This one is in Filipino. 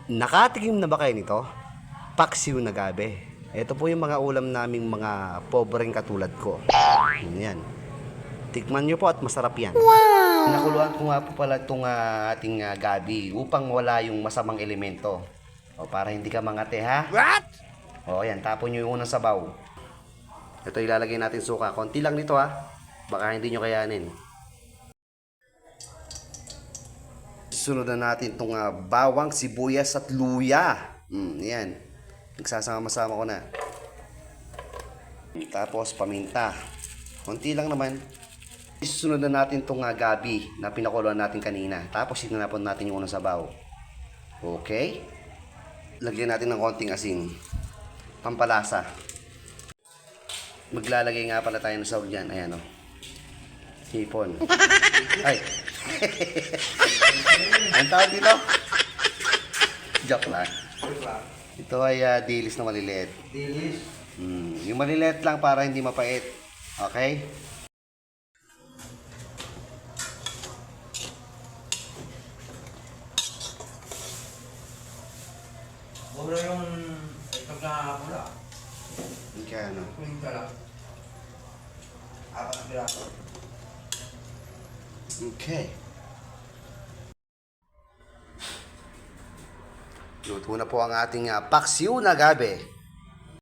Nakatikim na ba kayo nito? Paksiw na gabi. Ito po yung mga ulam naming mga pobreng katulad ko. Yan. Tikman nyo po at masarap yan. Wow! Nakuluan ko nga po pala itong ating gabi upang wala yung masamang elemento. O para hindi ka mangate, ha? What? O yan, tapon nyo yung unang sabaw. Ito ilalagay natin suka. Konti lang nito, ha? Baka hindi nyo kayanin. Sunod na natin itong bawang, sibuyas at luya. Yan. Nagsasama-sama ko na. Tapos paminta. Konti lang naman. Sunod na natin itong gabi na pinakuluan natin kanina. Tapos sinanapon natin yung unang sabaw. Okay. Lagyan natin ng konting asin. Pampalasa. Maglalagay nga pala tayo ng sahog dyan. Ayan o. Hipon. Ay. Ang tawag dito? Joke lang. Ito ay dilis na maliliit. Dilis. Yung maliliit lang para hindi mapait. Okay? Mura yung pagkakapula. Okay, ano? Kuling ka lang. Apat na piraso. Okay. Luto na po ang ating paksiw na gabi.